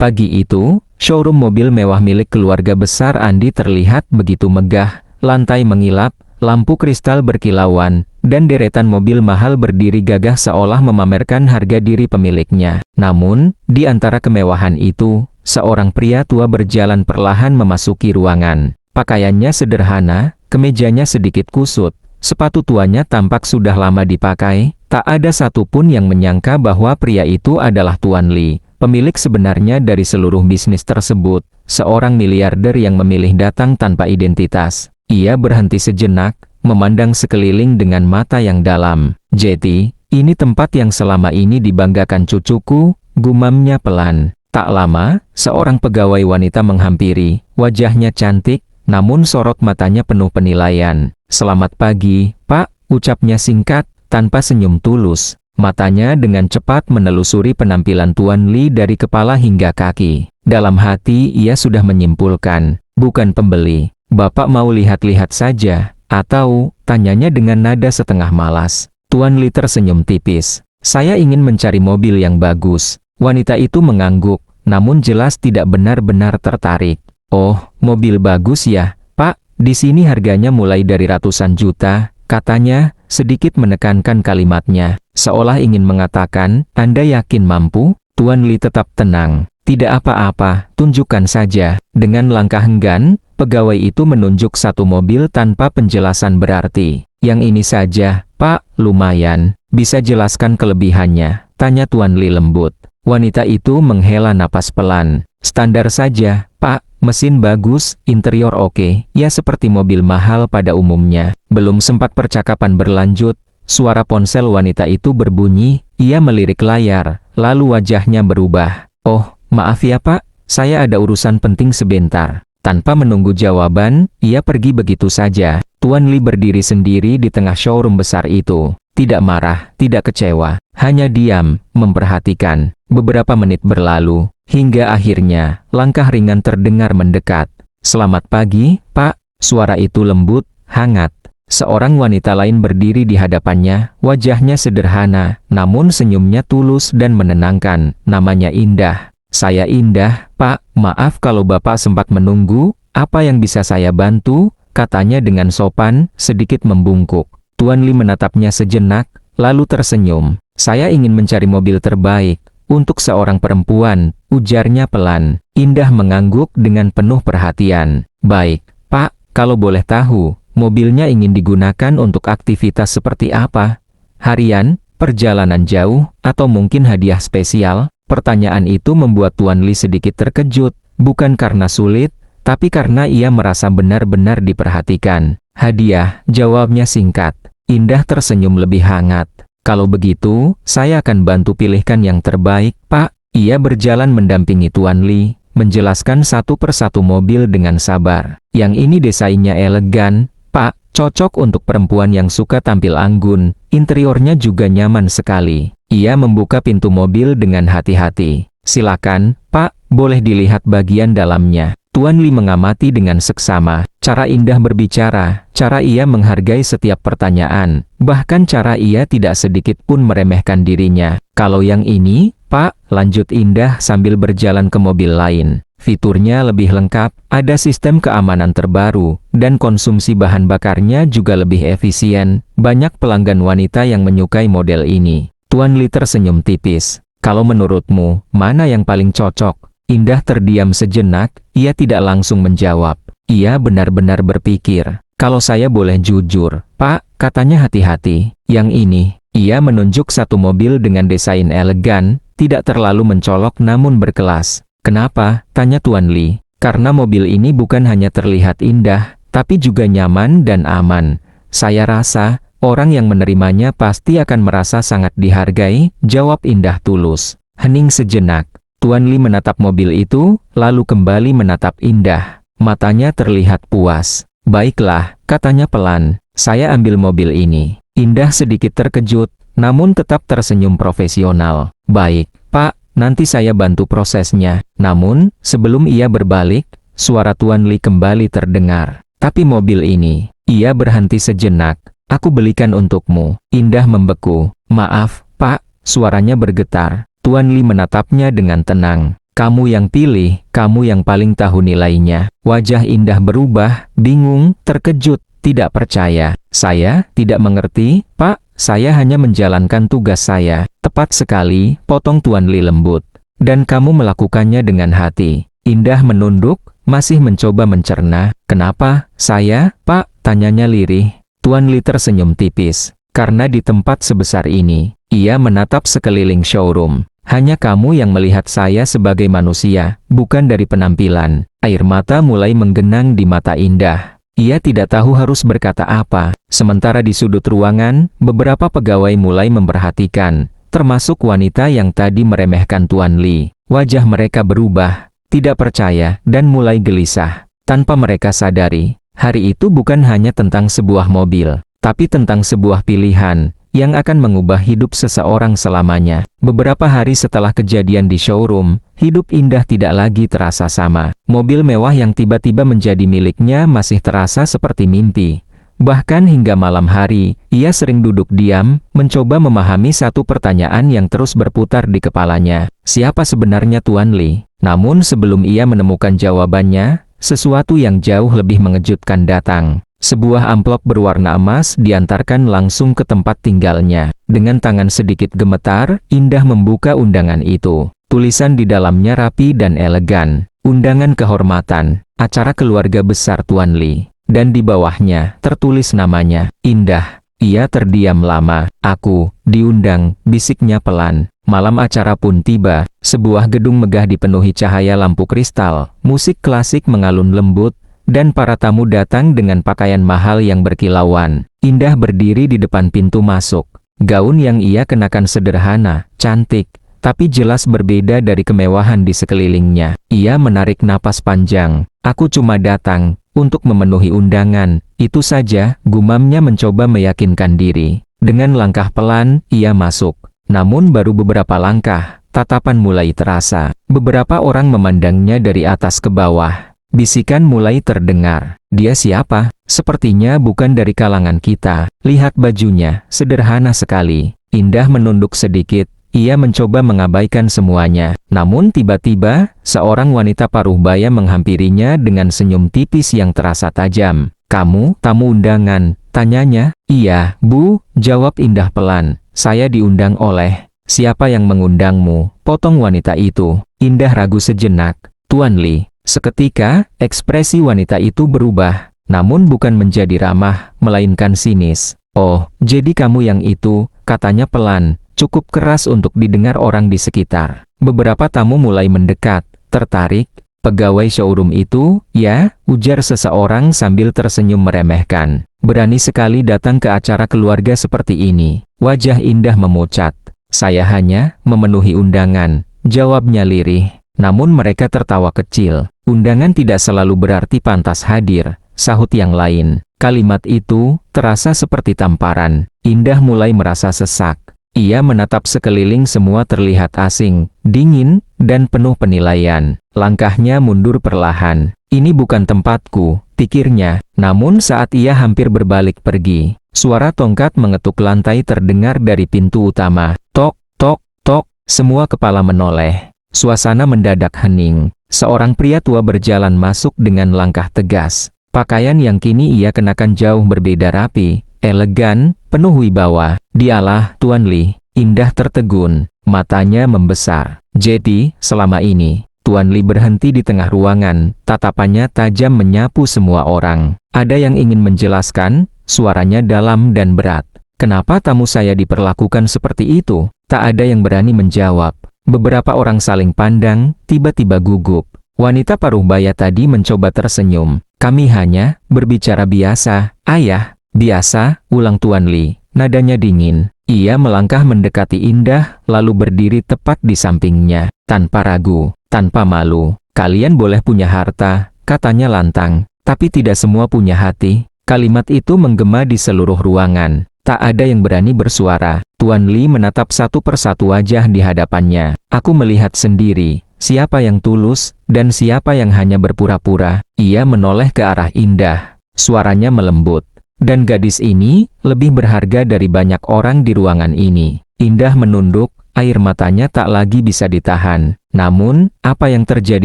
Pagi itu, showroom mobil mewah milik keluarga besar Andi terlihat begitu megah, lantai mengilap, lampu kristal berkilauan, dan deretan mobil mahal berdiri gagah seolah memamerkan harga diri pemiliknya. Namun, di antara kemewahan itu, seorang pria tua berjalan perlahan memasuki ruangan. Pakaiannya sederhana, kemejanya sedikit kusut, sepatu tuanya tampak sudah lama dipakai. Tak ada satupun yang menyangka bahwa pria itu adalah Tuan Lee, pemilik sebenarnya dari seluruh bisnis tersebut, seorang miliarder yang memilih datang tanpa identitas. Ia berhenti sejenak, memandang sekeliling dengan mata yang dalam. "Jetty, ini tempat yang selama ini dibanggakan cucuku," gumamnya pelan. Tak lama, seorang pegawai wanita menghampiri, wajahnya cantik, namun sorot matanya penuh penilaian. "Selamat pagi, Pak," ucapnya singkat, tanpa senyum tulus. Matanya dengan cepat menelusuri penampilan Tuan Lee dari kepala hingga kaki. Dalam hati ia sudah menyimpulkan, bukan pembeli. "Bapak mau lihat-lihat saja, atau?" tanyanya dengan nada setengah malas. Tuan Lee tersenyum tipis. "Saya ingin mencari mobil yang bagus." Wanita itu mengangguk, namun jelas tidak benar-benar tertarik. "Oh, mobil bagus ya, Pak? Di sini harganya mulai dari ratusan juta," katanya, sedikit menekankan kalimatnya, seolah ingin mengatakan, "Anda yakin mampu?" Tuan Lee tetap tenang. "Tidak apa-apa, tunjukkan saja." Dengan langkah enggan, pegawai itu menunjuk satu mobil tanpa penjelasan berarti. "Yang ini saja, Pak, lumayan. Bisa jelaskan kelebihannya?" tanya Tuan Lee lembut. Wanita itu menghela napas pelan. "Standar saja, Pak. Mesin bagus, interior oke, ya seperti mobil mahal pada umumnya." Belum sempat percakapan berlanjut, suara ponsel wanita itu berbunyi. Ia melirik layar, lalu wajahnya berubah. "Oh, maaf ya Pak, saya ada urusan penting sebentar." Tanpa menunggu jawaban, ia pergi begitu saja. Tuan Lee berdiri sendiri di tengah showroom besar itu. Tidak marah, tidak kecewa, hanya diam, memperhatikan. Beberapa menit berlalu, hingga akhirnya, langkah ringan terdengar mendekat. "Selamat pagi, Pak." Suara itu lembut, hangat. Seorang wanita lain berdiri di hadapannya, wajahnya sederhana, namun senyumnya tulus dan menenangkan. Namanya Indah. "Saya Indah, Pak. Maaf kalau Bapak sempat menunggu. Apa yang bisa saya bantu?" katanya dengan sopan, sedikit membungkuk. Tuan Lee menatapnya sejenak, lalu tersenyum. "Saya ingin mencari mobil terbaik untuk seorang perempuan," ujarnya pelan. Indah mengangguk dengan penuh perhatian. "Baik, Pak, kalau boleh tahu, mobilnya ingin digunakan untuk aktivitas seperti apa? Harian, perjalanan jauh, atau mungkin hadiah spesial?" Pertanyaan itu membuat Tuan Lee sedikit terkejut, bukan karena sulit, tapi karena ia merasa benar-benar diperhatikan. "Hadiah," jawabnya singkat. Indah tersenyum lebih hangat. "Kalau begitu, saya akan bantu pilihkan yang terbaik, Pak." Ia berjalan mendampingi Tuan Lee, menjelaskan satu persatu mobil dengan sabar. "Yang ini desainnya elegan, Pak, cocok untuk perempuan yang suka tampil anggun, interiornya juga nyaman sekali." Ia membuka pintu mobil dengan hati-hati. "Silakan, Pak, boleh dilihat bagian dalamnya." Tuan Lee mengamati dengan seksama. Cara Indah berbicara, cara ia menghargai setiap pertanyaan, bahkan cara ia tidak sedikit pun meremehkan dirinya. "Kalau yang ini, Pak," lanjut Indah sambil berjalan ke mobil lain. "Fiturnya lebih lengkap, ada sistem keamanan terbaru, dan konsumsi bahan bakarnya juga lebih efisien. Banyak pelanggan wanita yang menyukai model ini." Tuan Lee tersenyum tipis. "Kalau menurutmu, mana yang paling cocok?" Indah terdiam sejenak, ia tidak langsung menjawab. Ia benar-benar berpikir. "Kalau saya boleh jujur, Pak," katanya hati-hati, "yang ini." Ia menunjuk satu mobil dengan desain elegan, tidak terlalu mencolok namun berkelas. "Kenapa?" tanya Tuan Lee. "Karena mobil ini bukan hanya terlihat indah, tapi juga nyaman dan aman. Saya rasa, orang yang menerimanya pasti akan merasa sangat dihargai," jawab Indah tulus. Hening sejenak. Tuan Lee menatap mobil itu, lalu kembali menatap Indah. Matanya terlihat puas. "Baiklah," katanya pelan, "saya ambil mobil ini." Indah sedikit terkejut, namun tetap tersenyum profesional. "Baik, Pak, nanti saya bantu prosesnya." Namun, sebelum ia berbalik, suara Tuan Lee kembali terdengar. "Tapi mobil ini." Ia berhenti sejenak. "Aku belikan untukmu." Indah membeku. "Maaf, Pak." Suaranya bergetar. Tuan Lee menatapnya dengan tenang. Kamu yang pilih, kamu yang paling tahu nilainya. Wajah Indah berubah, bingung, terkejut, tidak percaya. Saya tidak mengerti, Pak. Saya hanya menjalankan tugas saya. Tepat sekali, potong Tuan Li lembut. Dan kamu melakukannya dengan hati. Indah menunduk, masih mencoba mencerna. Kenapa? Saya, Pak? Tanyanya lirih. Tuan Li tersenyum tipis. Karena di tempat sebesar ini, ia menatap sekeliling showroom. Hanya kamu yang melihat saya sebagai manusia, bukan dari penampilan. Air mata mulai menggenang di mata Indah. Ia tidak tahu harus berkata apa. Sementara di sudut ruangan, beberapa pegawai mulai memperhatikan, termasuk wanita yang tadi meremehkan Tuan Li. Wajah mereka berubah, tidak percaya, dan mulai gelisah. Tanpa mereka sadari, hari itu bukan hanya tentang sebuah mobil, tapi tentang sebuah pilihan yang akan mengubah hidup seseorang selamanya. Beberapa hari setelah kejadian di showroom, hidup Indah tidak lagi terasa sama. Mobil mewah yang tiba-tiba menjadi miliknya masih terasa seperti mimpi. Bahkan hingga malam hari, ia sering duduk diam, mencoba memahami satu pertanyaan yang terus berputar di kepalanya. Siapa sebenarnya Tuan Li? Namun sebelum ia menemukan jawabannya, sesuatu yang jauh lebih mengejutkan datang. Sebuah amplop berwarna emas diantarkan langsung ke tempat tinggalnya. Dengan tangan sedikit gemetar, Indah membuka undangan itu. Tulisan di dalamnya rapi dan elegan. Undangan kehormatan, acara keluarga besar Tuan Li. Dan di bawahnya, tertulis namanya, Indah. Ia terdiam lama. Aku, diundang, bisiknya pelan. Malam acara pun tiba. Sebuah gedung megah dipenuhi cahaya lampu kristal. Musik klasik mengalun lembut. Dan para tamu datang dengan pakaian mahal yang berkilauan. Indah berdiri di depan pintu masuk. Gaun yang ia kenakan sederhana, cantik, tapi jelas berbeda dari kemewahan di sekelilingnya. Ia menarik napas panjang. Aku cuma datang untuk memenuhi undangan. Itu saja, gumamnya mencoba meyakinkan diri. Dengan langkah pelan, ia masuk. Namun baru beberapa langkah, tatapan mulai terasa. Beberapa orang memandangnya dari atas ke bawah. Bisikan mulai terdengar. Dia siapa? Sepertinya bukan dari kalangan kita. Lihat bajunya, sederhana sekali. Indah menunduk sedikit. Ia mencoba mengabaikan semuanya. Namun tiba-tiba, seorang wanita paruh baya menghampirinya dengan senyum tipis yang terasa tajam. Kamu, tamu undangan? Tanyanya. Iya, Bu, jawab Indah pelan. Saya diundang oleh... Siapa yang mengundangmu? Potong wanita itu. Indah ragu sejenak. Tuan Li. Seketika, ekspresi wanita itu berubah, namun bukan menjadi ramah, melainkan sinis. Oh, jadi kamu yang itu, katanya pelan, cukup keras untuk didengar orang di sekitar. Beberapa tamu mulai mendekat, tertarik. Pegawai showroom itu, ya, ujar seseorang sambil tersenyum meremehkan. Berani sekali datang ke acara keluarga seperti ini. Wajah Indah memucat. Saya hanya memenuhi undangan, jawabnya lirih. Namun mereka tertawa kecil. Undangan tidak selalu berarti pantas hadir, sahut yang lain. Kalimat itu terasa seperti tamparan. Indah mulai merasa sesak. Ia menatap sekeliling, semua terlihat asing, dingin, dan penuh penilaian. Langkahnya mundur perlahan. Ini bukan tempatku, pikirnya. Namun saat ia hampir berbalik pergi, suara tongkat mengetuk lantai terdengar dari pintu utama. Tok, tok, tok, semua kepala menoleh. Suasana mendadak hening. Seorang pria tua berjalan masuk dengan langkah tegas. Pakaian yang kini ia kenakan jauh berbeda, rapi, elegan, penuh wibawa. Dialah Tuan Li. Indah tertegun, matanya membesar. Jadi, selama ini, Tuan Li berhenti di tengah ruangan, tatapannya tajam menyapu semua orang. Ada yang ingin menjelaskan, suaranya dalam dan berat. Kenapa tamu saya diperlakukan seperti itu? Tak ada yang berani menjawab. Beberapa orang saling pandang, tiba-tiba gugup. Wanita paruh baya tadi mencoba tersenyum. Kami hanya berbicara biasa, Ayah. Biasa, ulang Tuan Li. Nadanya dingin. Ia melangkah mendekati Indah, lalu berdiri tepat di sampingnya. Tanpa ragu, tanpa malu. Kalian boleh punya harta, katanya lantang. Tapi tidak semua punya hati. Kalimat itu menggema di seluruh ruangan. Tak ada yang berani bersuara. Tuan Li menatap satu persatu wajah di hadapannya. Aku melihat sendiri, siapa yang tulus, dan siapa yang hanya berpura-pura. Ia menoleh ke arah Indah. Suaranya melembut. Dan gadis ini, lebih berharga dari banyak orang di ruangan ini. Indah menunduk, Air matanya tak lagi bisa ditahan. Namun, apa yang terjadi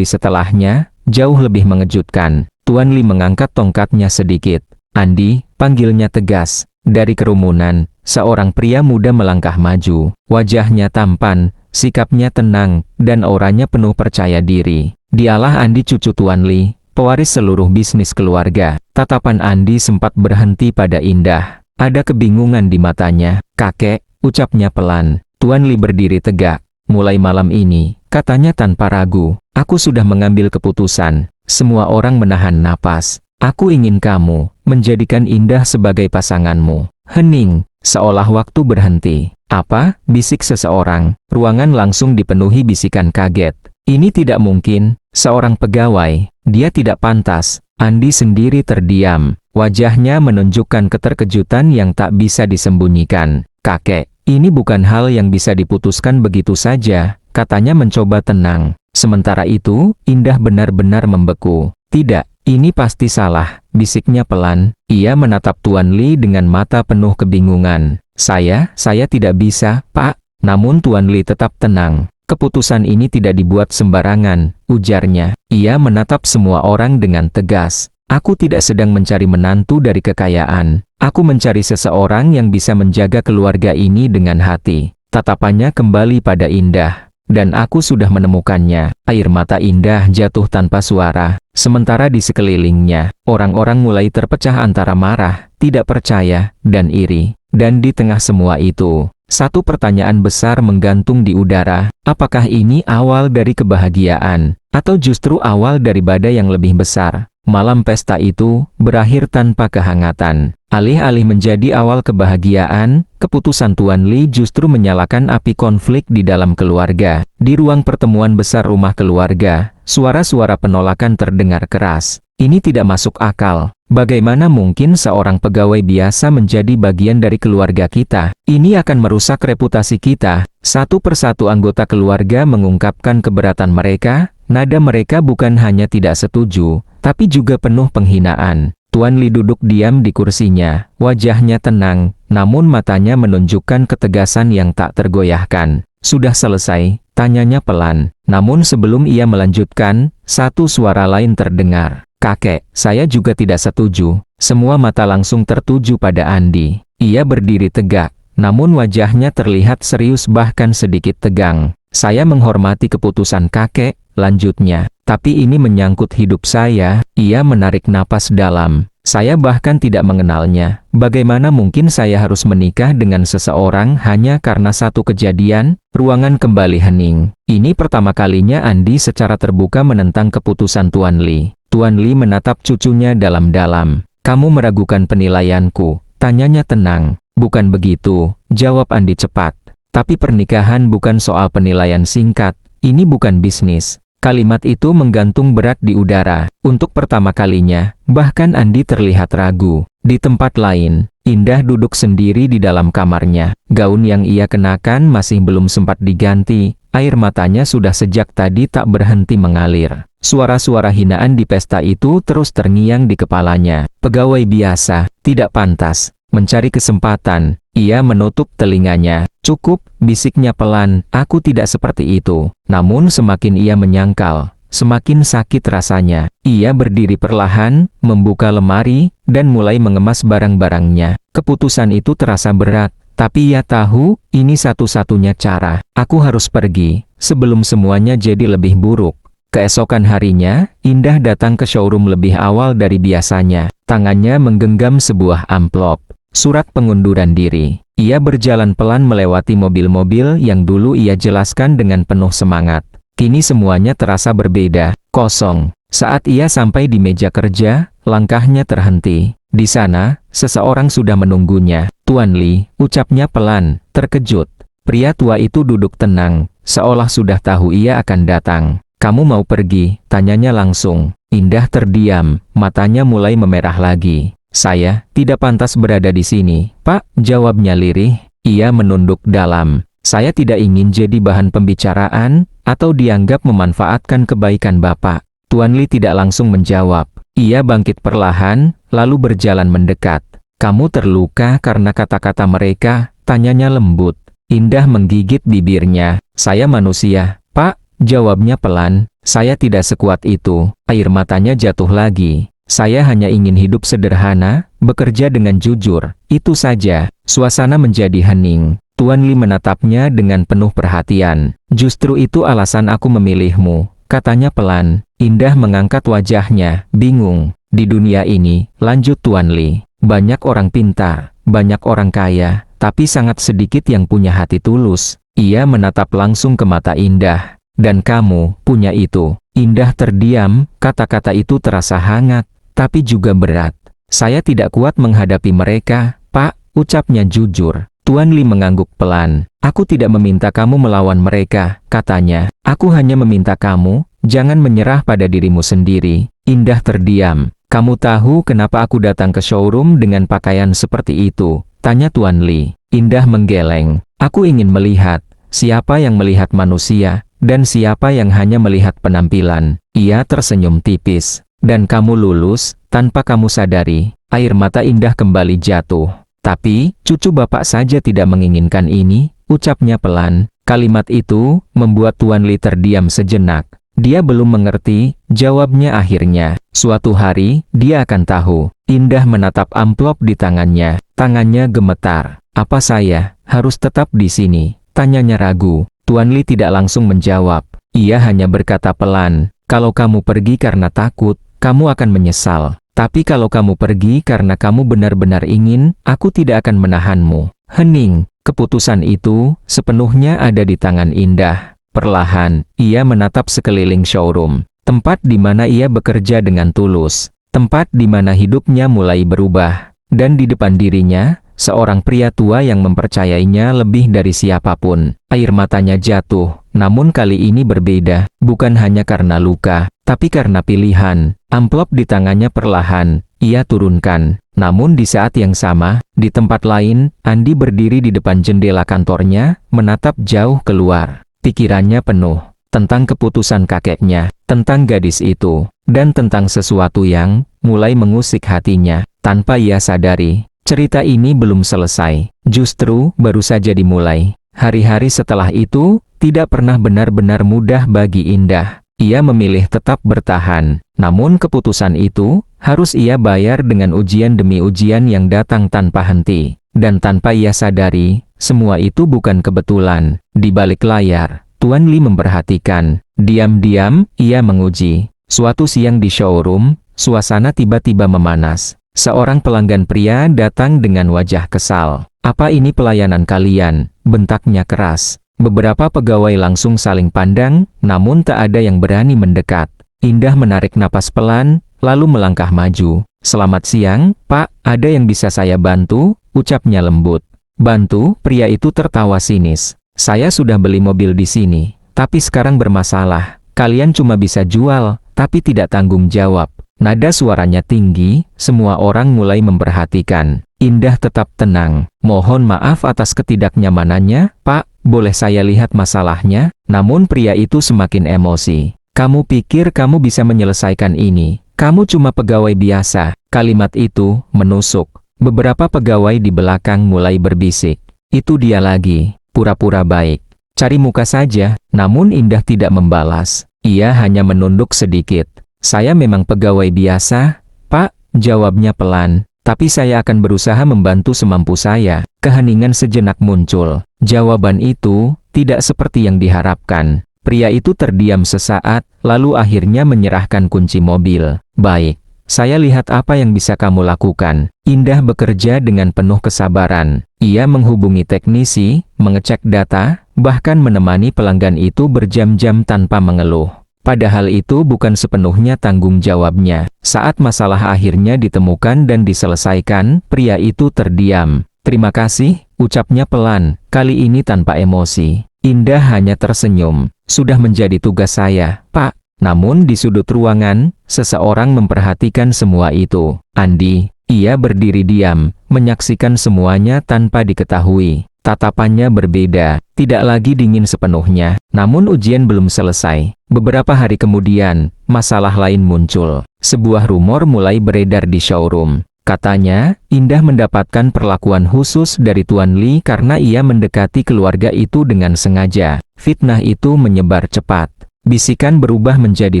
setelahnya, jauh lebih mengejutkan. Tuan Li mengangkat tongkatnya sedikit. Andi, panggilnya tegas. Dari kerumunan, seorang pria muda melangkah maju. Wajahnya tampan, sikapnya tenang, dan auranya penuh percaya diri. Dialah Andi, cucu Tuan Li, pewaris seluruh bisnis keluarga. Tatapan Andi sempat berhenti pada Indah. Ada kebingungan di matanya. Kakek, ucapnya pelan. Tuan Li berdiri tegak. Mulai malam ini, katanya tanpa ragu, aku sudah mengambil keputusan. Semua orang menahan napas. Aku ingin kamu menjadikan Indah sebagai pasanganmu. Hening, seolah waktu berhenti. Apa? Bisik seseorang. Ruangan langsung dipenuhi bisikan kaget. Ini tidak mungkin. Seorang pegawai. Dia tidak pantas. Andi sendiri terdiam. Wajahnya menunjukkan keterkejutan yang tak bisa disembunyikan. Kakek, ini bukan hal yang bisa diputuskan begitu saja, katanya mencoba tenang. Sementara itu, Indah benar-benar membeku. Tidak, ini pasti salah, bisiknya pelan. Ia menatap Tuan Li dengan mata penuh kebingungan. Saya tidak bisa, Pak. Namun Tuan Li tetap tenang. Keputusan ini tidak dibuat sembarangan, ujarnya. Ia menatap semua orang dengan tegas. Aku tidak sedang mencari menantu dari kekayaan. Aku mencari seseorang yang bisa menjaga keluarga ini dengan hati. Tatapannya kembali pada Indah. Dan aku sudah menemukannya. Air mata Indah jatuh tanpa suara. Sementara di sekelilingnya, orang-orang mulai terpecah antara marah, tidak percaya, dan iri. Dan di tengah semua itu, satu pertanyaan besar menggantung di udara. Apakah ini awal dari kebahagiaan? Atau justru awal dari badai yang lebih besar? Malam pesta itu berakhir tanpa kehangatan. Alih-alih menjadi awal kebahagiaan, keputusan Tuan Li justru menyalakan api konflik di dalam keluarga. Di ruang pertemuan besar rumah keluarga, suara-suara penolakan terdengar keras. Ini tidak masuk akal. Bagaimana mungkin seorang pegawai biasa menjadi bagian dari keluarga kita? Ini akan merusak reputasi kita. Satu persatu anggota keluarga mengungkapkan keberatan mereka. Nada mereka bukan hanya tidak setuju, tapi juga penuh penghinaan. Tuan Li duduk diam di kursinya, wajahnya tenang, namun matanya menunjukkan ketegasan yang tak tergoyahkan. Sudah selesai? Tanyanya pelan. Namun sebelum ia melanjutkan, satu suara lain terdengar. Kakek, saya juga tidak setuju. Semua mata langsung tertuju pada Andi. Ia berdiri tegak, namun wajahnya terlihat serius bahkan sedikit tegang. Saya menghormati keputusan kakek, lanjutnya. Tapi ini menyangkut hidup saya. Ia menarik napas dalam. Saya bahkan tidak mengenalnya. Bagaimana mungkin saya harus menikah dengan seseorang hanya karena satu kejadian? Ruangan kembali hening. Ini pertama kalinya Andi secara terbuka menentang keputusan Tuan Li. Tuan Li menatap cucunya dalam-dalam. Kamu meragukan penilaianku? Tanyanya tenang. Bukan begitu, jawab Andi cepat. Tapi pernikahan bukan soal penilaian singkat. Ini bukan bisnis. Kalimat itu menggantung berat di udara. Untuk pertama kalinya, bahkan Andi terlihat ragu. Di tempat lain, Indah duduk sendiri di dalam kamarnya. Gaun yang ia kenakan masih belum sempat diganti. Air matanya sudah sejak tadi tak berhenti mengalir. Suara-suara hinaan di pesta itu terus terngiang di kepalanya. Pegawai biasa, tidak pantas. Mencari kesempatan, ia menutup telinganya. Cukup, bisiknya pelan, aku tidak seperti itu. Namun semakin ia menyangkal, semakin sakit rasanya. Ia berdiri perlahan, membuka lemari, dan mulai mengemas barang-barangnya. Keputusan itu terasa berat, tapi ia tahu, ini satu-satunya cara. Aku harus pergi, sebelum semuanya jadi lebih buruk. Keesokan harinya, Indah datang ke showroom lebih awal dari biasanya. Tangannya menggenggam sebuah amplop. Surat pengunduran diri. Ia berjalan pelan melewati mobil-mobil yang dulu ia jelaskan dengan penuh semangat. Kini semuanya terasa berbeda, kosong. Saat ia sampai di meja kerja, langkahnya terhenti. Di sana, seseorang sudah menunggunya. Tuan Li, ucapnya pelan, terkejut. Pria tua itu duduk tenang, seolah sudah tahu ia akan datang. Kamu mau pergi? Tanyanya langsung. Indah terdiam, matanya mulai memerah lagi. Saya tidak pantas berada di sini, Pak, jawabnya lirih. Ia menunduk dalam. Saya tidak ingin jadi bahan pembicaraan, atau dianggap memanfaatkan kebaikan Bapak. Tuan Li tidak langsung menjawab. Ia bangkit perlahan, lalu berjalan mendekat. Kamu terluka karena kata-kata mereka? Tanyanya lembut. Indah menggigit bibirnya. "Saya manusia, Pak," jawabnya pelan. "Saya tidak sekuat itu." Air matanya jatuh lagi. "Saya hanya ingin hidup sederhana, bekerja dengan jujur. Itu saja." Suasana menjadi hening. Tuan Li menatapnya dengan penuh perhatian. "Justru itu alasan aku memilihmu," katanya pelan. Indah mengangkat wajahnya, bingung. "Di dunia ini," lanjut Tuan Li, "banyak orang pintar, banyak orang kaya, tapi sangat sedikit yang punya hati tulus." Ia menatap langsung ke mata Indah. "Dan kamu punya itu." Indah terdiam, kata-kata itu terasa hangat, tapi juga berat. "Saya tidak kuat menghadapi mereka, Pak," ucapnya jujur. Tuan Li mengangguk pelan. "Aku tidak meminta kamu melawan mereka," katanya. "Aku hanya meminta kamu, jangan menyerah pada dirimu sendiri." Indah terdiam. "Kamu tahu kenapa aku datang ke showroom dengan pakaian seperti itu?" tanya Tuan Li. Indah menggeleng. "Aku ingin melihat, siapa yang melihat manusia, dan siapa yang hanya melihat penampilan." Ia tersenyum tipis. "Dan kamu lulus, tanpa kamu sadari." Air mata Indah kembali jatuh. "Tapi, cucu bapak saja tidak menginginkan ini," ucapnya pelan. Kalimat itu membuat Tuan Li terdiam sejenak. Dia belum mengerti, jawabnya akhirnya. "Suatu hari, dia akan tahu." Indah menatap amplop di tangannya. Tangannya gemetar. "Apa saya harus tetap di sini?" tanyanya ragu. Tuan Li tidak langsung menjawab. Ia hanya berkata pelan, "Kalau kamu pergi karena takut, kamu akan menyesal. Tapi kalau kamu pergi karena kamu benar-benar ingin, aku tidak akan menahanmu." Hening. Keputusan itu sepenuhnya ada di tangan Indah. Perlahan, ia menatap sekeliling showroom. Tempat di mana ia bekerja dengan tulus. Tempat di mana hidupnya mulai berubah. Dan di depan dirinya, seorang pria tua yang mempercayainya lebih dari siapapun. Air matanya jatuh, namun kali ini berbeda. Bukan hanya karena luka, tapi karena pilihan. Amplop di tangannya perlahan, ia turunkan. Namun di saat yang sama, di tempat lain, Andi berdiri di depan jendela kantornya, menatap jauh keluar. Pikirannya penuh tentang keputusan kakeknya, tentang gadis itu, dan tentang sesuatu yang mulai mengusik hatinya. Tanpa ia sadari, cerita ini belum selesai, justru baru saja dimulai. Hari-hari setelah itu, tidak pernah benar-benar mudah bagi Indah. Ia memilih tetap bertahan, namun keputusan itu harus ia bayar dengan ujian demi ujian yang datang tanpa henti. Dan tanpa ia sadari, semua itu bukan kebetulan. Di balik layar, Tuan Li memperhatikan. Diam-diam, ia menguji. Suatu siang di showroom, suasana tiba-tiba memanas. Seorang pelanggan pria datang dengan wajah kesal. "Apa ini pelayanan kalian?" bentaknya keras. Beberapa pegawai langsung saling pandang, namun tak ada yang berani mendekat. Indah menarik napas pelan, lalu melangkah maju. "Selamat siang, Pak, ada yang bisa saya bantu?" ucapnya lembut. "Bantu?" Pria itu tertawa sinis. "Saya sudah beli mobil di sini, tapi sekarang bermasalah. Kalian cuma bisa jual, tapi tidak tanggung jawab." Nada suaranya tinggi, semua orang mulai memperhatikan. Indah tetap tenang. "Mohon maaf atas ketidaknyamanannya, Pak, boleh saya lihat masalahnya?" Namun pria itu semakin emosi. "Kamu pikir kamu bisa menyelesaikan ini? Kamu cuma pegawai biasa." Kalimat itu menusuk. Beberapa pegawai di belakang mulai berbisik. "Itu dia lagi, pura-pura baik. Cari muka saja." Namun Indah tidak membalas. Ia hanya menunduk sedikit. "Saya memang pegawai biasa, Pak," jawabnya pelan. "Tapi saya akan berusaha membantu semampu saya." Keheningan sejenak muncul. Jawaban itu tidak seperti yang diharapkan. Pria itu terdiam sesaat, lalu akhirnya menyerahkan kunci mobil. "Baik, saya lihat apa yang bisa kamu lakukan." Indah bekerja dengan penuh kesabaran. Ia menghubungi teknisi, mengecek data, bahkan menemani pelanggan itu berjam-jam tanpa mengeluh. Padahal itu bukan sepenuhnya tanggung jawabnya. Saat masalah akhirnya ditemukan dan diselesaikan, pria itu terdiam. "Terima kasih," ucapnya pelan, kali ini tanpa emosi. Indah hanya tersenyum. "Sudah menjadi tugas saya, Pak." Namun di sudut ruangan, seseorang memperhatikan semua itu. Andi. Ia berdiri diam, menyaksikan semuanya tanpa diketahui. Tatapannya berbeda, tidak lagi dingin sepenuhnya. Namun ujian belum selesai. Beberapa hari kemudian, masalah lain muncul. Sebuah rumor mulai beredar di showroom. Katanya, Indah mendapatkan perlakuan khusus dari Tuan Li karena ia mendekati keluarga itu dengan sengaja. Fitnah itu menyebar cepat. Bisikan berubah menjadi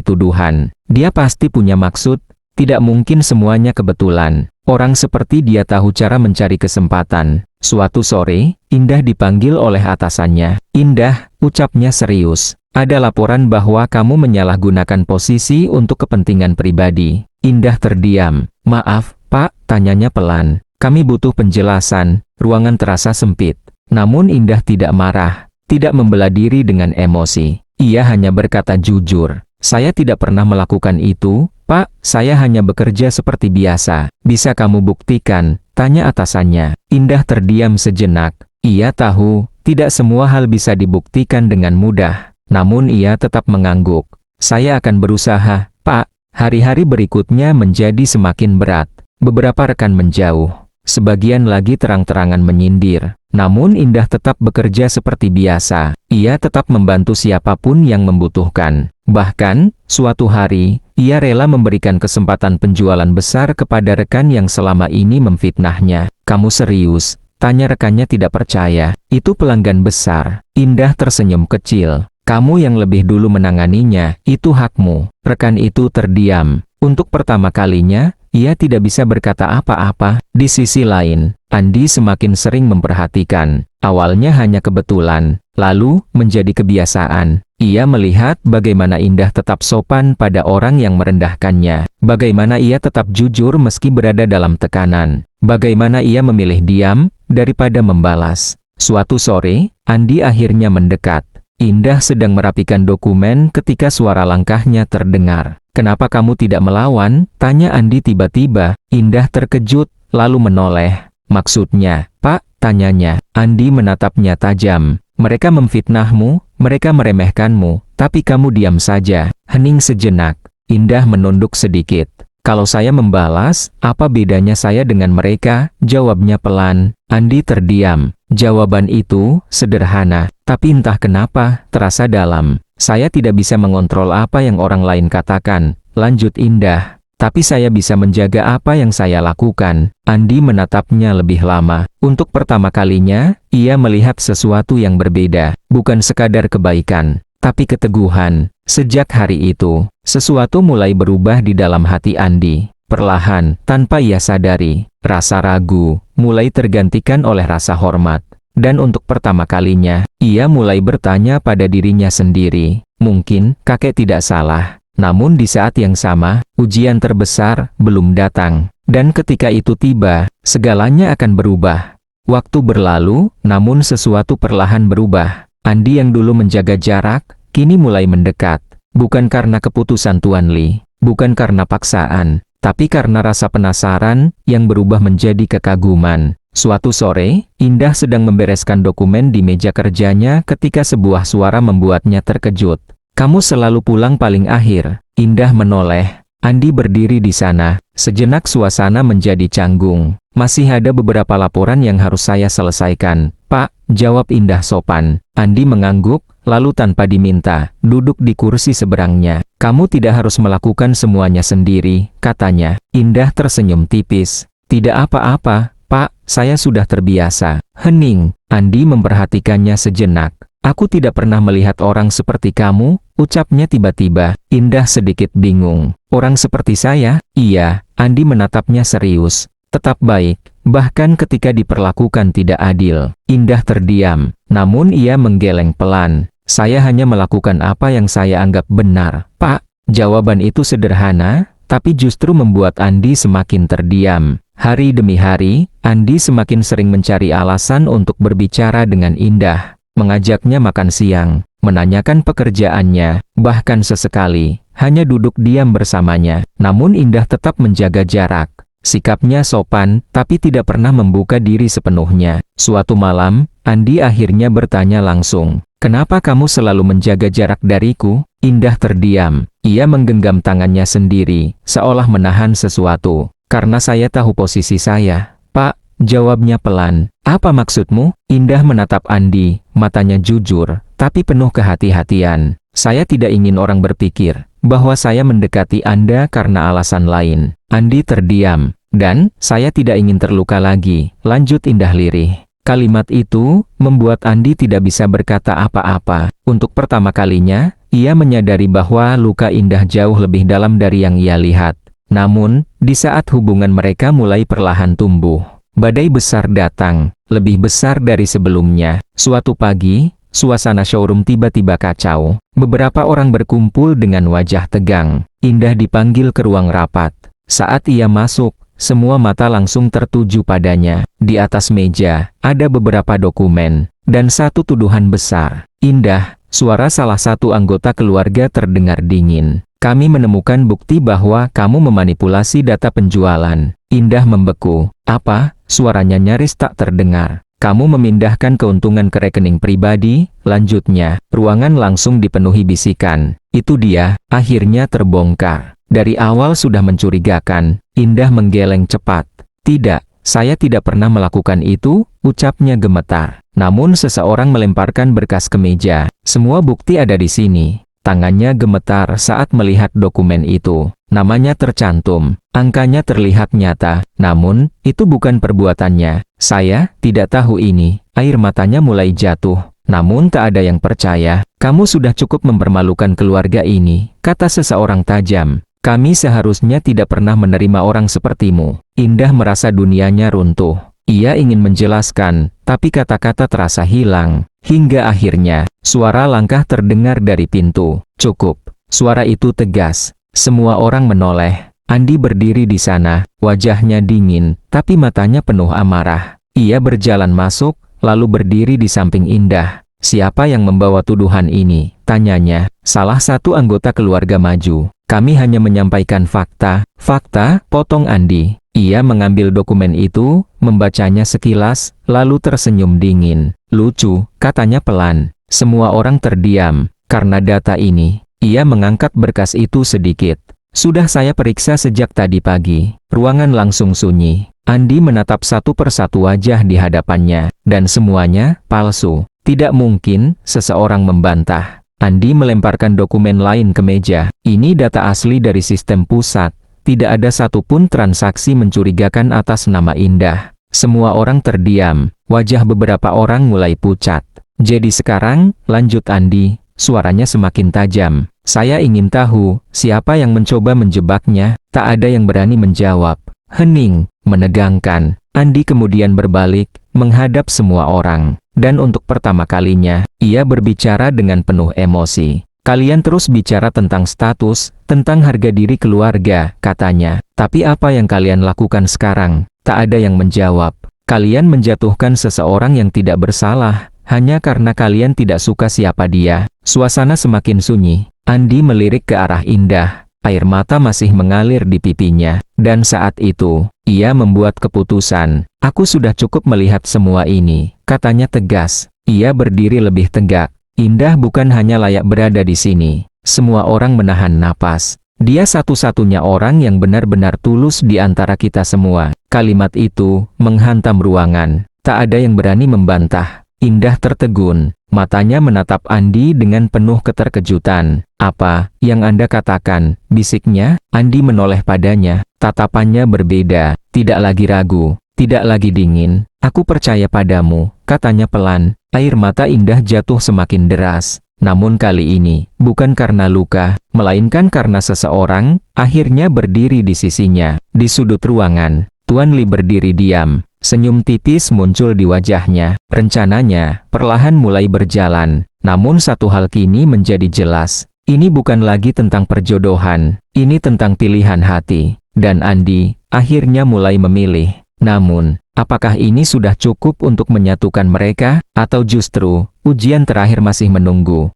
tuduhan. Dia pasti punya maksud, tidak mungkin semuanya kebetulan. Orang seperti dia tahu cara mencari kesempatan. Suatu sore, Indah dipanggil oleh atasannya. Indah, ucapnya serius. Ada laporan bahwa kamu menyalahgunakan posisi untuk kepentingan pribadi. Indah terdiam. Maaf, Pak, tanyanya pelan. Kami butuh penjelasan. Ruangan terasa sempit. Namun Indah tidak marah, tidak membela diri dengan emosi. Ia hanya berkata jujur. Saya tidak pernah melakukan itu, Pak, saya hanya bekerja seperti biasa. Bisa kamu buktikan? Tanya atasannya. Indah terdiam sejenak. Ia tahu, tidak semua hal bisa dibuktikan dengan mudah. Namun ia tetap mengangguk. Saya akan berusaha, Pak. Hari-hari berikutnya menjadi semakin berat. Beberapa rekan menjauh. Sebagian lagi terang-terangan menyindir. Namun Indah tetap bekerja seperti biasa. Ia tetap membantu siapapun yang membutuhkan. Bahkan, suatu hari, ia rela memberikan kesempatan penjualan besar kepada rekan yang selama ini memfitnahnya. Kamu serius? Tanya rekannya tidak percaya. Itu pelanggan besar. Indah tersenyum kecil. Kamu yang lebih dulu menanganinya, itu hakmu. Rekan itu terdiam. Untuk pertama kalinya, ia tidak bisa berkata apa-apa. Di sisi lain, Andi semakin sering memperhatikan. Awalnya hanya kebetulan, lalu menjadi kebiasaan. Ia melihat bagaimana Indah tetap sopan pada orang yang merendahkannya. Bagaimana ia tetap jujur meski berada dalam tekanan. Bagaimana ia memilih diam daripada membalas. Suatu sore, Andi akhirnya mendekat. Indah sedang merapikan dokumen ketika suara langkahnya terdengar. Kenapa kamu tidak melawan? Tanya Andi tiba-tiba. Indah terkejut, lalu menoleh. Maksudnya, Pak? Tanyanya. Andi menatapnya tajam. Mereka memfitnahmu, mereka meremehkanmu, tapi kamu diam saja. Hening sejenak. Indah menunduk sedikit. Kalau saya membalas, apa bedanya saya dengan mereka? Jawabnya pelan. Andi terdiam. Jawaban itu sederhana, tapi entah kenapa terasa dalam. Saya tidak bisa mengontrol apa yang orang lain katakan, lanjut Indah. Tapi saya bisa menjaga apa yang saya lakukan. Andi menatapnya lebih lama. Untuk pertama kalinya, ia melihat sesuatu yang berbeda. Bukan sekadar kebaikan, tapi keteguhan. Sejak hari itu, sesuatu mulai berubah di dalam hati Andi. Perlahan, tanpa ia sadari, rasa ragu mulai tergantikan oleh rasa hormat. Dan untuk pertama kalinya, ia mulai bertanya pada dirinya sendiri, mungkin kakek tidak salah. Namun di saat yang sama, ujian terbesar belum datang. Dan ketika itu tiba, segalanya akan berubah. Waktu berlalu, namun sesuatu perlahan berubah. Andi yang dulu menjaga jarak, kini mulai mendekat. Bukan karena keputusan Tuan Li, bukan karena paksaan, tapi karena rasa penasaran yang berubah menjadi kekaguman. Suatu sore, Indah sedang membereskan dokumen di meja kerjanya ketika sebuah suara membuatnya terkejut. Kamu selalu pulang paling akhir. Indah menoleh. Andi berdiri di sana. Sejenak suasana menjadi canggung. Masih ada beberapa laporan yang harus saya selesaikan, Pak, jawab Indah sopan. Andi mengangguk, lalu tanpa diminta, duduk di kursi seberangnya. Kamu tidak harus melakukan semuanya sendiri, katanya. Indah tersenyum tipis. Tidak apa-apa, Pak, saya sudah terbiasa. Hening. Andi memperhatikannya sejenak. Aku tidak pernah melihat orang seperti kamu, ucapnya tiba-tiba. Indah sedikit bingung. Orang seperti saya? Iya. Andi menatapnya serius. Tetap baik, bahkan ketika diperlakukan tidak adil. Indah terdiam, namun ia menggeleng pelan. Saya hanya melakukan apa yang saya anggap benar, Pak. Jawaban itu sederhana, tapi justru membuat Andi semakin terdiam. Hari demi hari, Andi semakin sering mencari alasan untuk berbicara dengan Indah. Mengajaknya makan siang, menanyakan pekerjaannya, bahkan sesekali, hanya duduk diam bersamanya. Namun Indah tetap menjaga jarak. Sikapnya sopan, tapi tidak pernah membuka diri sepenuhnya. Suatu malam, Andi akhirnya bertanya langsung, kenapa kamu selalu menjaga jarak dariku? Indah terdiam. Ia menggenggam tangannya sendiri, seolah menahan sesuatu. Karena saya tahu posisi saya, Pak, jawabnya pelan. Apa maksudmu? Indah menatap Andi, matanya jujur, tapi penuh kehati-hatian. Saya tidak ingin orang berpikir bahwa saya mendekati Anda karena alasan lain. Andi terdiam. Dan, saya tidak ingin terluka lagi, lanjut Indah lirih. Kalimat itu membuat Andi tidak bisa berkata apa-apa. Untuk pertama kalinya, ia menyadari bahwa luka Indah jauh lebih dalam dari yang ia lihat. Namun, di saat hubungan mereka mulai perlahan tumbuh, badai besar datang, lebih besar dari sebelumnya. Suatu pagi, suasana showroom tiba-tiba kacau. Beberapa orang berkumpul dengan wajah tegang. Indah dipanggil ke ruang rapat. Saat ia masuk, semua mata langsung tertuju padanya. Di atas meja, ada beberapa dokumen, dan satu tuduhan besar. Indah, suara salah satu anggota keluarga terdengar dingin. Kami menemukan bukti bahwa kamu memanipulasi data penjualan. Indah membeku. Apa? Suaranya nyaris tak terdengar. Kamu memindahkan keuntungan ke rekening pribadi, lanjutnya. Ruangan langsung dipenuhi bisikan. Itu dia, akhirnya terbongkar. Dari awal sudah mencurigakan. Indah menggeleng cepat. Tidak, saya tidak pernah melakukan itu, ucapnya gemetar. Namun seseorang melemparkan berkas ke meja. Semua bukti ada di sini. Tangannya gemetar saat melihat dokumen itu. Namanya tercantum, angkanya terlihat nyata, namun, itu bukan perbuatannya. Saya tidak tahu ini. Air matanya mulai jatuh, namun tak ada yang percaya. Kamu sudah cukup mempermalukan keluarga ini, kata seseorang tajam. Kami seharusnya tidak pernah menerima orang sepertimu. Indah merasa dunianya runtuh. Ia ingin menjelaskan, tapi kata-kata terasa hilang. Hingga akhirnya, suara langkah terdengar dari pintu. Cukup. Suara itu tegas. Semua orang menoleh. Andi berdiri di sana, wajahnya dingin, tapi matanya penuh amarah. Ia berjalan masuk, lalu berdiri di samping Indah. Siapa yang membawa tuduhan ini? Tanyanya. Salah satu anggota keluarga maju. Kami hanya menyampaikan fakta. Fakta, potong Andi. Ia mengambil dokumen itu, membacanya sekilas, lalu tersenyum dingin. Lucu, katanya pelan. Semua orang terdiam. Karena data ini, ia mengangkat berkas itu sedikit. Sudah saya periksa sejak tadi pagi. Ruangan langsung sunyi. Andi menatap satu persatu wajah di hadapannya, dan semuanya palsu. Tidak mungkin, seseorang membantah. Andi melemparkan dokumen lain ke meja. Ini data asli dari sistem pusat. Tidak ada satupun transaksi mencurigakan atas nama Indah. Semua orang terdiam. Wajah beberapa orang mulai pucat. Jadi sekarang, lanjut Andi, suaranya semakin tajam. Saya ingin tahu, siapa yang mencoba menjebaknya? Tak ada yang berani menjawab. Hening, menegangkan. Andi kemudian berbalik, menghadap semua orang. Dan untuk pertama kalinya, ia berbicara dengan penuh emosi. Kalian terus bicara tentang status, tentang harga diri keluarga, katanya. Tapi apa yang kalian lakukan sekarang? Tak ada yang menjawab. Kalian menjatuhkan seseorang yang tidak bersalah, hanya karena kalian tidak suka siapa dia. Suasana semakin sunyi. Andi melirik ke arah Indah. Air mata masih mengalir di pipinya. Dan saat itu, ia membuat keputusan. Aku sudah cukup melihat semua ini, katanya tegas. Ia berdiri lebih tegak. Indah bukan hanya layak berada di sini. Semua orang menahan napas. Dia satu-satunya orang yang benar-benar tulus di antara kita semua. Kalimat itu menghantam ruangan. Tak ada yang berani membantah. Indah tertegun. Matanya menatap Andi dengan penuh keterkejutan. Apa yang Anda katakan? Bisiknya. Andi menoleh padanya. Tatapannya berbeda. Tidak lagi ragu. Tidak lagi dingin. Aku percaya padamu, katanya pelan. Air mata Indah jatuh semakin deras. Namun kali ini, bukan karena luka, melainkan karena seseorang, akhirnya berdiri di sisinya. Di sudut ruangan, Tuan Li berdiri diam. Senyum tipis muncul di wajahnya. Rencananya, perlahan mulai berjalan. Namun satu hal kini menjadi jelas. Ini bukan lagi tentang perjodohan. Ini tentang pilihan hati. Dan Andi, akhirnya mulai memilih. Namun, apakah ini sudah cukup untuk menyatukan mereka, atau justru, ujian terakhir masih menunggu?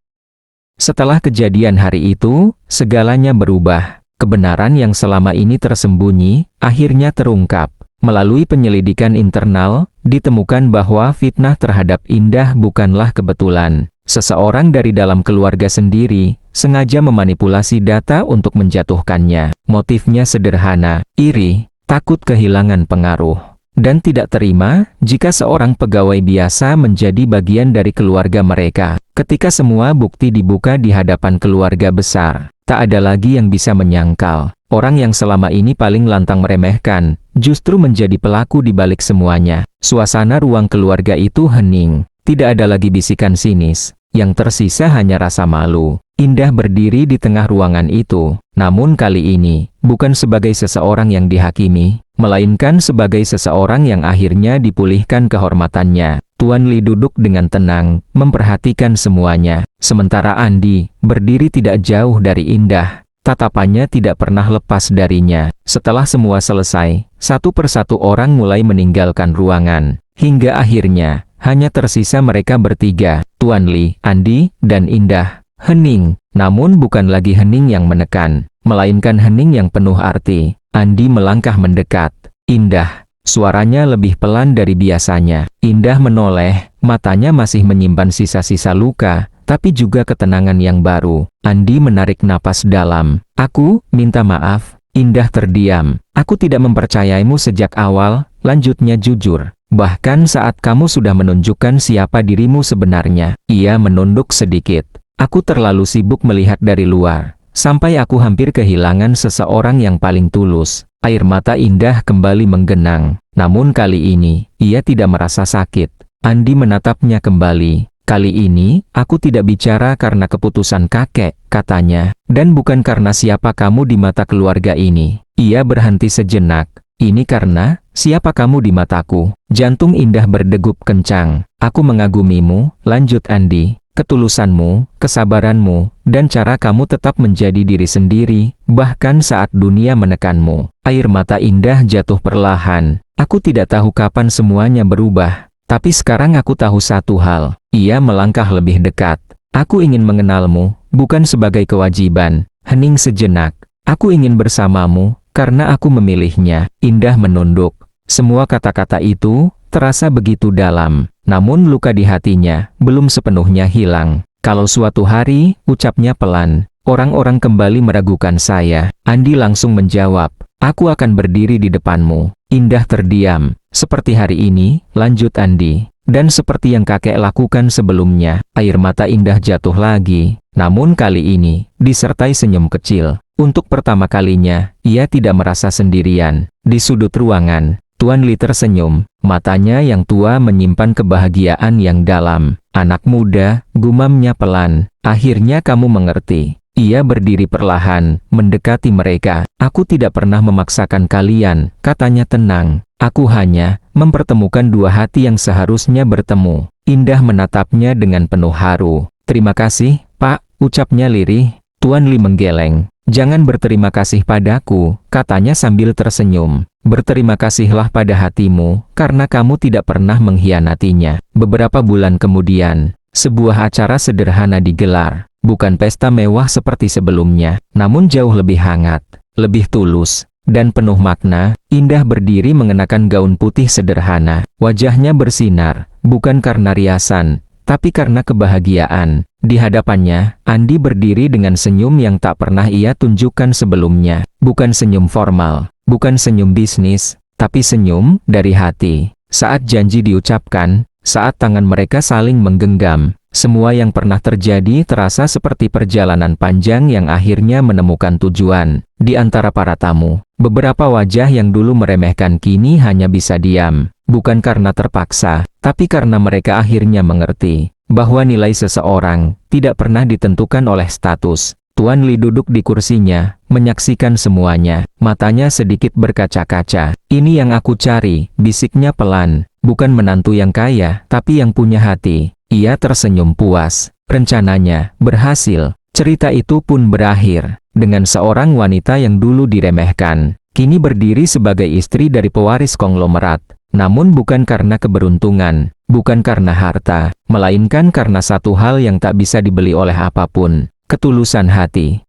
Setelah kejadian hari itu, segalanya berubah. Kebenaran yang selama ini tersembunyi, akhirnya terungkap. Melalui penyelidikan internal, ditemukan bahwa fitnah terhadap Indah bukanlah kebetulan. Seseorang dari dalam keluarga sendiri, sengaja memanipulasi data untuk menjatuhkannya. Motifnya sederhana, iri, takut kehilangan pengaruh, dan tidak terima jika seorang pegawai biasa menjadi bagian dari keluarga mereka. Ketika semua bukti dibuka di hadapan keluarga besar, tak ada lagi yang bisa menyangkal. Orang yang selama ini paling lantang meremehkan, justru menjadi pelaku di balik semuanya. Suasana ruang keluarga itu hening. Tidak ada lagi bisikan sinis. Yang tersisa hanya rasa malu. Indah berdiri di tengah ruangan itu. Namun kali ini, bukan sebagai seseorang yang dihakimi, melainkan sebagai seseorang yang akhirnya dipulihkan kehormatannya. Tuan Li duduk dengan tenang, memperhatikan semuanya. Sementara Andi, berdiri tidak jauh dari Indah. Tatapannya tidak pernah lepas darinya. Setelah semua selesai, satu persatu orang mulai meninggalkan ruangan. Hingga akhirnya, hanya tersisa mereka bertiga, Tuan Li, Andi, dan Indah. Hening, namun bukan lagi hening yang menekan, melainkan hening yang penuh arti. Andi melangkah mendekat. Indah, suaranya lebih pelan dari biasanya. Indah menoleh, matanya masih menyimpan sisa-sisa luka, tapi juga ketenangan yang baru. Andi menarik napas dalam. Aku minta maaf. Indah terdiam. Aku tidak mempercayaimu sejak awal, lanjutnya jujur. Bahkan saat kamu sudah menunjukkan siapa dirimu sebenarnya. Ia menunduk sedikit. Aku terlalu sibuk melihat dari luar, sampai aku hampir kehilangan seseorang yang paling tulus. Air mata Indah kembali menggenang. Namun kali ini, ia tidak merasa sakit. Andi menatapnya kembali. Kali ini, aku tidak bicara karena keputusan kakek, katanya. Dan bukan karena siapa kamu di mata keluarga ini. Ia berhenti sejenak. Ini karena, siapa kamu di mataku. Jantung Indah berdegup kencang. Aku mengagumimu, lanjut Andi. Ketulusanmu, kesabaranmu, dan cara kamu tetap menjadi diri sendiri, bahkan saat dunia menekanmu. Air mata Indah jatuh perlahan. Aku tidak tahu kapan semuanya berubah. Tapi sekarang aku tahu satu hal. Ia melangkah lebih dekat. Aku ingin mengenalmu, bukan sebagai kewajiban. Hening sejenak. Aku ingin bersamamu, karena aku memilihnya. Indah menunduk. Semua kata-kata itu terasa begitu dalam. Namun luka di hatinya belum sepenuhnya hilang. Kalau suatu hari, ucapnya pelan, orang-orang kembali meragukan saya. Andi langsung menjawab, aku akan berdiri di depanmu. Indah terdiam. Seperti hari ini, lanjut Andi. Dan seperti yang kakek lakukan sebelumnya. Air mata Indah jatuh lagi. Namun kali ini, disertai senyum kecil. Untuk pertama kalinya, ia tidak merasa sendirian. Di sudut ruangan, Tuan Li tersenyum. Matanya yang tua menyimpan kebahagiaan yang dalam. Anak muda, gumamnya pelan. Akhirnya kamu mengerti. Ia berdiri perlahan, mendekati mereka. Aku tidak pernah memaksakan kalian, katanya tenang. Aku hanya mempertemukan dua hati yang seharusnya bertemu. Indah menatapnya dengan penuh haru. Terima kasih, Pak, ucapnya lirih. Tuan Li menggeleng. Jangan berterima kasih padaku, katanya sambil tersenyum. Berterima kasihlah pada hatimu, karena kamu tidak pernah mengkhianatinya. Beberapa bulan kemudian, sebuah acara sederhana digelar. Bukan pesta mewah seperti sebelumnya, namun jauh lebih hangat, lebih tulus, dan penuh makna. Indah berdiri mengenakan gaun putih sederhana. Wajahnya bersinar, bukan karena riasan, tapi karena kebahagiaan. Di hadapannya, Andi berdiri dengan senyum yang tak pernah ia tunjukkan sebelumnya. Bukan senyum formal, bukan senyum bisnis, tapi senyum dari hati. Saat janji diucapkan, saat tangan mereka saling menggenggam, semua yang pernah terjadi terasa seperti perjalanan panjang yang akhirnya menemukan tujuan. Di antara para tamu, beberapa wajah yang dulu meremehkan kini hanya bisa diam. Bukan karena terpaksa, tapi karena mereka akhirnya mengerti bahwa nilai seseorang tidak pernah ditentukan oleh status. Tuan Li duduk di kursinya, menyaksikan semuanya. Matanya sedikit berkaca-kaca. Ini yang aku cari, bisiknya pelan. Bukan menantu yang kaya, tapi yang punya hati. Ia tersenyum puas. Rencananya berhasil. Cerita itu pun berakhir dengan seorang wanita yang dulu diremehkan, kini berdiri sebagai istri dari pewaris konglomerat. Namun bukan karena keberuntungan, bukan karena harta, melainkan karena satu hal yang tak bisa dibeli oleh apapun, ketulusan hati.